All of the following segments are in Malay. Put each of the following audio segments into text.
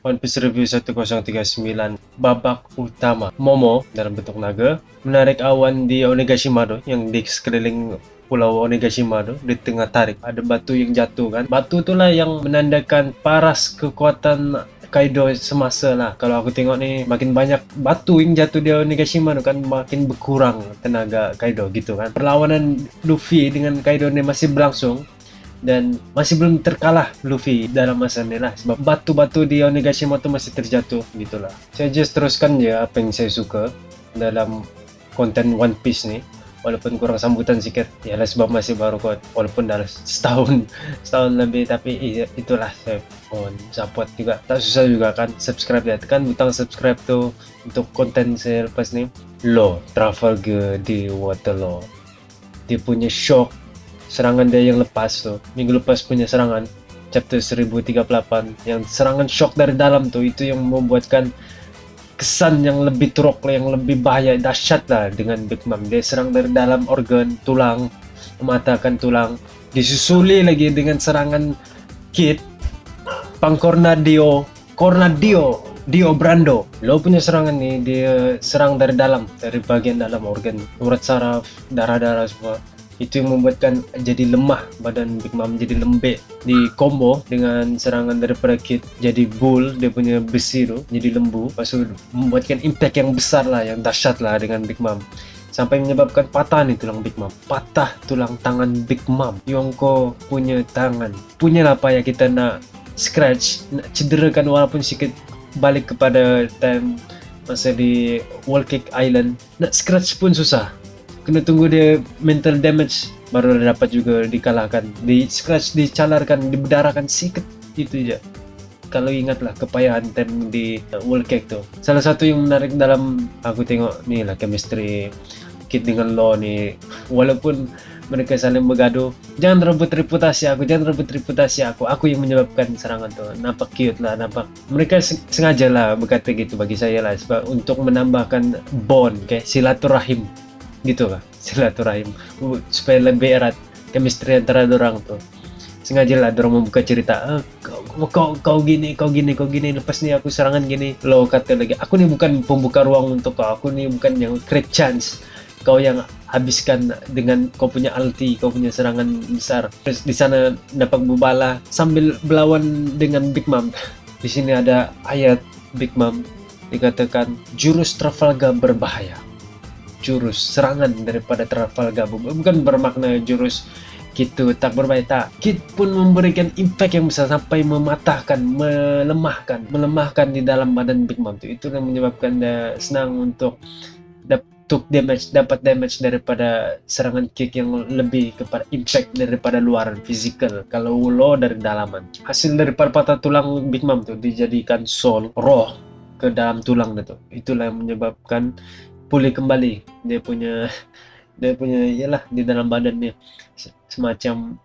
One Piece Review 1039 babak utama. Momo dalam bentuk naga menarik awan di Onigashima yang di sekeliling pulau Onigashima di tengah tarik. Ada batu yang jatuh kan. Batu itulah yang menandakan paras kekuatan Kaido semasa lah. Kalau aku tengok nih makin banyak batu yang jatuh di Onigashima kan makin berkurang tenaga Kaido gitu kan. Perlawanan Luffy dengan Kaido ini masih berlangsung dan masih belum terkalah Luffy dalam masa ini lah, sebab batu-batu di Onigashima tuh masih terjatuh gitulah. Saya just teruskan ya apa yang saya suka dalam konten One Piece nih, walaupun kurang sambutan sedikit ya lah, sebab masih baru kot, walaupun dah setahun lebih, tapi itulah saya mohon support juga, tak susah juga kan, subscribe ya, tekan butang subscribe tuh untuk konten saya lepas nih. Law Trafalgar di Waterloo, dia punya shock serangan dia yang lepas tuh, minggu lepas punya serangan chapter 1038 yang serangan shock dari dalam tuh, itu yang membuatkan kesan yang lebih teruk, yang lebih bahaya, dahsyat lah dengan Big Mom. Dia serang dari dalam organ tulang, mematahkan tulang, disusuli lagi dengan serangan Kid Pangcornadio Dio Brando. Lo punya serangan nih, dia serang dari dalam, dari bagian dalam organ, urat saraf, darah-darah semua. Itu yang membuatkan jadi lemah badan Big Mom, jadi lembek. Di combo dengan serangan daripada Kid jadi bull, dia punya besi tuh jadi lembu, lepas itu membuatkan impact yang besar lah, yang dahsyat lah dengan Big Mom, sampai menyebabkan patah nih tulang Big Mom, patah tulang tangan Big Mom. Yonko punya tangan, punya apa ya, kita nak scratch, nak cederakan walaupun sedikit, balik kepada time masa di World Cake Island, nak scratch pun susah, kena tunggu dia mental damage baru dapat juga dikalahkan, di scratch, dicalarkan, dibedarakan sikit itu aja. Kalau ingatlah kepayahan time di World Cake tuh. Salah satu yang menarik dalam aku tengok nih lah chemistry Kid dengan Law nih, walaupun mereka saling bergaduh, jangan rebut reputasi aku, aku yang menyebabkan serangan tuh. Nampak cute lah, nampak mereka sengaja lah berkata gitu bagi saya lah, sebab untuk menambahkan bond, kayak silaturahim gitu kan, silaturahim, supaya lebih erat chemistry antara orang tuh. Sengaja lah dorong membuka cerita, kau gini, lepas nih aku serangan gini. Lo kata lagi, aku nih bukan pembuka ruang untuk kau, aku nih bukan yang create chance, kau yang habiskan dengan kau punya ulti, kau punya serangan besar. Terus di sana dapat bubala sambil berlawan dengan Big Mom. Di sini ada ayat Big Mom dikatakan jurus Trafalgar berbahaya. Jurus serangan daripada Trafalgar bukan bermakna jurus gitu tak berbahaya, tak. Kid pun memberikan impact yang besar sampai mematahkan, melemahkan di dalam badan Big Mom itu yang menyebabkan dia senang untuk dapat damage daripada serangan Kick yang lebih kepada impact daripada luaran physical. Kalau Lo dari dalaman, hasil daripada patah tulang Big Mom tuh dijadikan soul roh ke dalam tulang itu, itulah yang menyebabkan pulih kembali dia punya iyalah di dalam badannya, semacam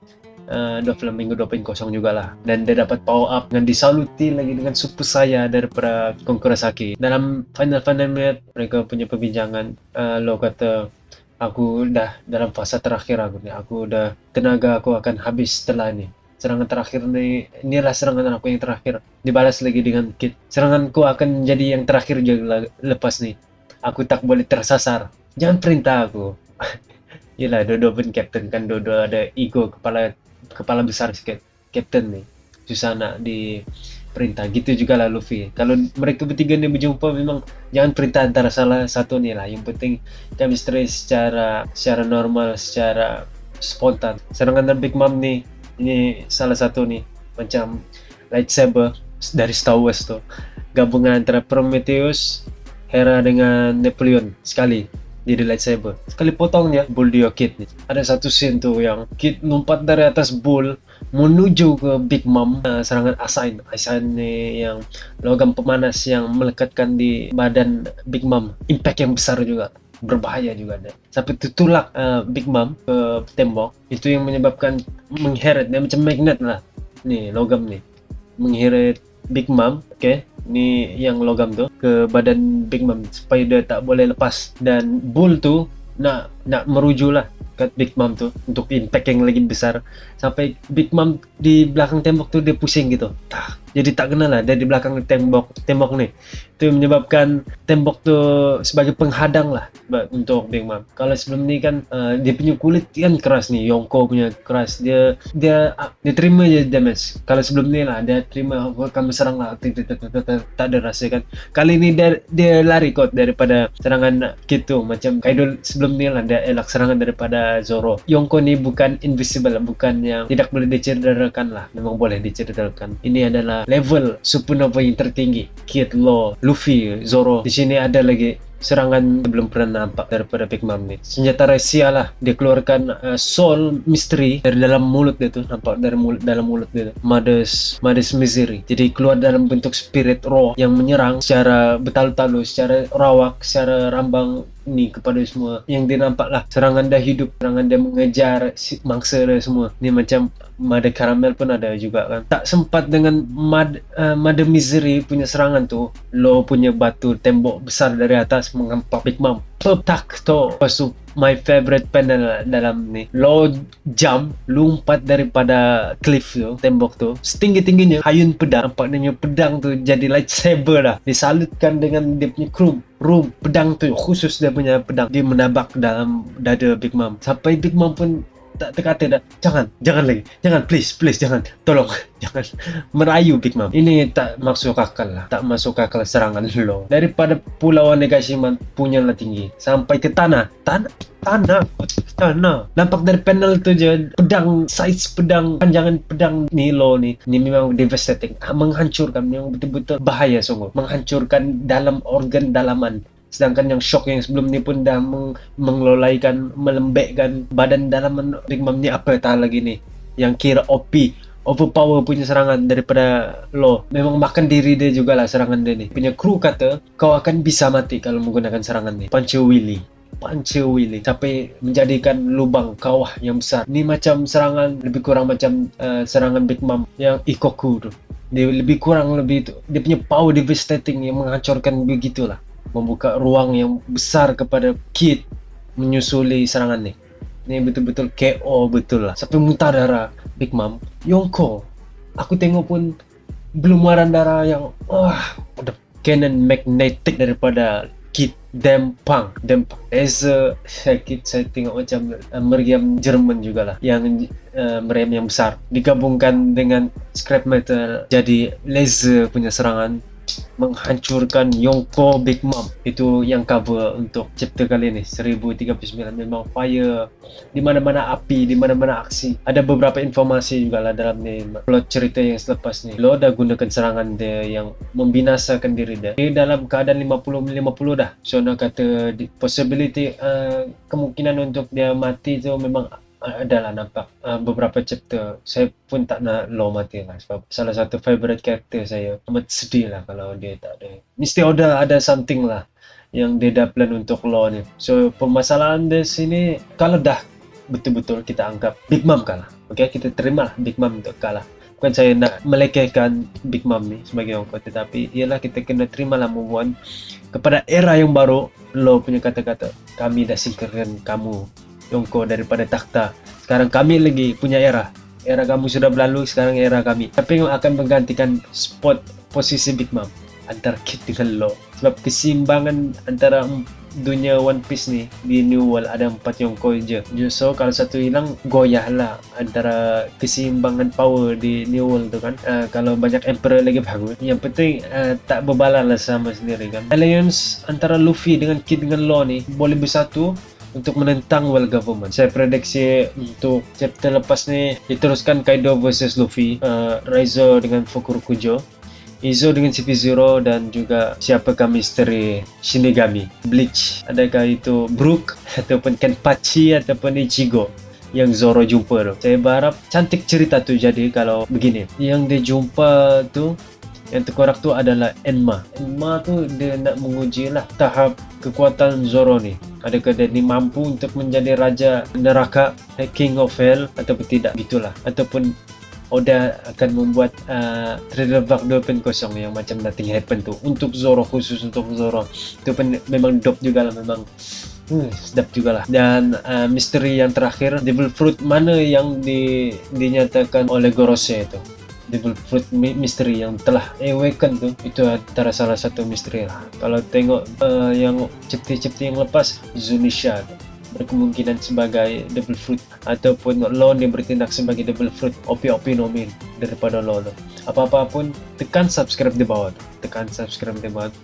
Doflamingo 2.0 juga lah. Dan dia dapat power up dengan disaluti lagi dengan super saya daripada Konkurasaki. Dalam final minute mereka punya perbincangan, Lo kata, aku udah dalam fase terakhir aku udah, tenaga aku akan habis setelah ini. Serangan terakhir inilah serangan aku yang terakhir. Dibalas lagi dengan Kid, seranganku akan jadi yang terakhir juga lepas nih. Aku tak boleh tersasar, jangan perintah aku. Yelah, Dodo pun captain kan, Dodo ada ego, kepala besar sikit, captain nih, susah nak diperintah. Gitu juga lah Luffy, kalau mereka bertiga nih berjumpa, memang jangan perintah antara salah satu nih lah, yang penting chemistry secara normal, secara spontan. Serangan dari Big Mom nih, ini salah satu nih, macam lightsaber dari Star Wars tuh, gabungan antara Prometheus, Hera dengan Napoleon sekali jadi lightsaber, sekali potongnya bull dia Kid nih. Ada satu scene tuh yang Kid lompat dari atas bull menuju ke Big Mom, serangan Asain nih, yang logam pemanas yang melekatkan di badan Big Mom, impact yang besar juga, berbahaya juga deh, sampai tutulak Big Mom ke tembok. Itu yang menyebabkan mengheret dia macam magnet lah nih, logam nih mengheret Big Mom, ini yang logam tuh ke badan Big Mom supaya dia tak boleh lepas. Dan bull tuh nak nak meruju lah ke Big Mom tuh untuk impact yang lagi besar, sampai Big Mom di belakang tembok tuh dia pusing gitu, jadi tak kenal lah dari belakang tembok nih. Itu menyebabkan tembok tuh sebagai penghadang lah untuk Big Mom. Kalau sebelum ini kan dia punya kulit kan keras nih, Yonko punya keras, dia terima aja damage. Kalau sebelum ini lah dia terima, kamu serang lah, tak ada rasa kan. Kali ini dia lari kot daripada serangan gitu, macam Kaido sebelum ini lah dia elak serangan daripada Zoro. Yonko nih bukan invisible, bukan yang tidak boleh dicederakan lah, memang boleh dicederakan. Ini adalah level supernova yang tertinggi. Kid, Law, Luffy, Zoro. Di sini ada lagi serangan belum pernah nampak daripada Big Mom nih. Senjata rahasia lah, dia keluarkan soul mystery dari dalam mulut dia tuh, nampak dari dalam mulut dia tuh. Mother's Misery. Jadi keluar dalam bentuk spirit roh yang menyerang secara betal-talu, secara rawak, secara rambang nih kepada semua. Yang dia nampak lah serangan dia hidup, serangan dia mengejar mangsa dia semua. Ini macam Mother Caramel pun ada juga kan. Tak sempat dengan Mother Misery punya serangan tuh, Law punya batu tembok besar dari atas mengampak Big Mom. Tak to pasuk my favorite panel dalam ni. Law jump, lompat daripada cliff tu, tembok tu, setinggi-tingginya hayun pedang. Nampaknya pedang tu jadi lightsaber lah. Disalutkan dengan dia punya room pedang tu, khusus dia punya pedang. Dia menabak dalam dada Big Mom. Sampai Big Mom pun tak terkata dah, jangan lagi, jangan, please jangan, tolong, jangan. Merayu Big Mom. Ini tak masuk akal lah, tak masuk akal serangan Law. Daripada pulau Onigashima punya lah tinggi sampai ke tanah. Nampak dari panel tu je, pedang, size pedang, panjangan pedang ni Law ni memang devastating, menghancurkan, yang betul-betul bahaya sungguh, menghancurkan dalam organ dalaman. Sedangkan yang shock yang sebelum ni pun dah mengelolaikan, melembekkan badan dalaman Big Mom ni, apa tak lagi ni yang kira overpower punya serangan daripada Law. Memang makan diri dia jugalah serangan dia ni. Punya kru kata kau akan bisa mati kalau menggunakan serangan ni, Puncher Willy sampai menjadikan lubang kawah yang besar. Ni macam serangan lebih kurang macam serangan Big Mom yang Ikoku tu. Dia lebih kurang dia punya power devastating yang menghancurkan begitulah, membuka ruang yang besar kepada Kid menyusuli serangan ni. Ini betul-betul KO betul lah, sampai muntah darah Big Mom. Yonko, aku tengok pun belum muaran darah yang udah cannon magnetic daripada Kid. Dempang sakit. Saya tengok macam meriam Jerman jugalah, yang meriam yang besar digabungkan dengan scrap metal jadi laser punya serangan, menghancurkan Yonko Big Mom. Itu yang cover untuk chapter kali ini 1039. Memang fire, di mana-mana api, di mana-mana aksi. Ada beberapa informasi juga lah dalam ni plot cerita yang selepas ni. Law dah gunakan serangan dia yang membinasakan diri dia. Dia dalam keadaan 50-50 dah. So nak kata possibility kemungkinan untuk dia mati tu memang adalah nampak. Beberapa chapter saya pun tak nak Law mati lah, sebab salah satu favorite character saya. Amat sedih lah kalau dia tak ada. Mesti ada something lah yang dia dah plan untuk Law ni. So permasalahan di sini, kalau dah betul-betul kita anggap Big Mom kalah, okay, kita terima lah Big Mom untuk kalah. Bukan saya nak melekehkan Big Mom ni sebagai orang, tetapi ialah kita kena terima lah, move on kepada era yang baru. Law punya kata-kata, kami dah singkirkan kamu Yonko daripada takhta. Sekarang kami lagi punya era kamu sudah berlalu, sekarang era kami. Tapi yang akan menggantikan spot posisi Big Mom antara Kid dengan Law. Sebab keseimbangan antara dunia One Piece ni di New World ada 4 Yonko je. So kalau satu hilang, goyah lah antara keseimbangan power di New World tu kan. Kalau banyak Emperor lagi bagus. Yang penting tak berbalah lah sama sendiri kan. Alliance antara Luffy dengan Kid dengan Law ni boleh bersatu untuk menentang world government. Saya prediksi untuk chapter lepas ni diteruskan Kaido versus Luffy, Raizo dengan Fukurokujo, Izo dengan CP0, dan juga siapakah misteri Shinigami Bleach. Adakah itu Brook ataupun Kenpachi ataupun Ichigo yang Zoro jumpa tu. Saya berharap cantik cerita tu jadi kalau begini. Yang dia jumpa tu, yang terkorak tu adalah Enma tu dia nak menguji lah tahap kekuatan Zoro ni. Adakah dia ni mampu untuk menjadi raja neraka, King of Hell, ataupun tidak, gitulah. Ataupun Oda akan membuat Thriller Bark 2.0 yang macam Nothing Happen tu untuk Zoro, khusus untuk Zoro. Itu pun memang dope juga lah, memang Sedap juga lah. Dan misteri yang terakhir, devil fruit mana yang dinyatakan oleh Gorosei itu. Devil fruit misteri yang telah awaken tuh, itu antara salah satu misteri lah. Kalau tengok yang chapter yang lepas, Zunisha tuh berkemungkinan sebagai devil fruit, ataupun Lon yang bertindak sebagai devil fruit, OP nomin daripada Lon. Apa-apa pun, tekan subscribe di bawah,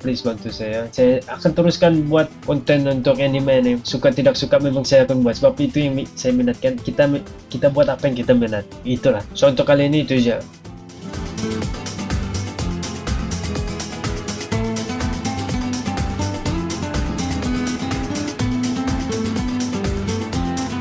please bantu saya akan teruskan buat konten untuk anime ini. Suka tidak suka memang saya akan buat, sebab itu yang saya minatkan. Kita buat apa yang kita minat, itulah. So untuk kali ini itu aja.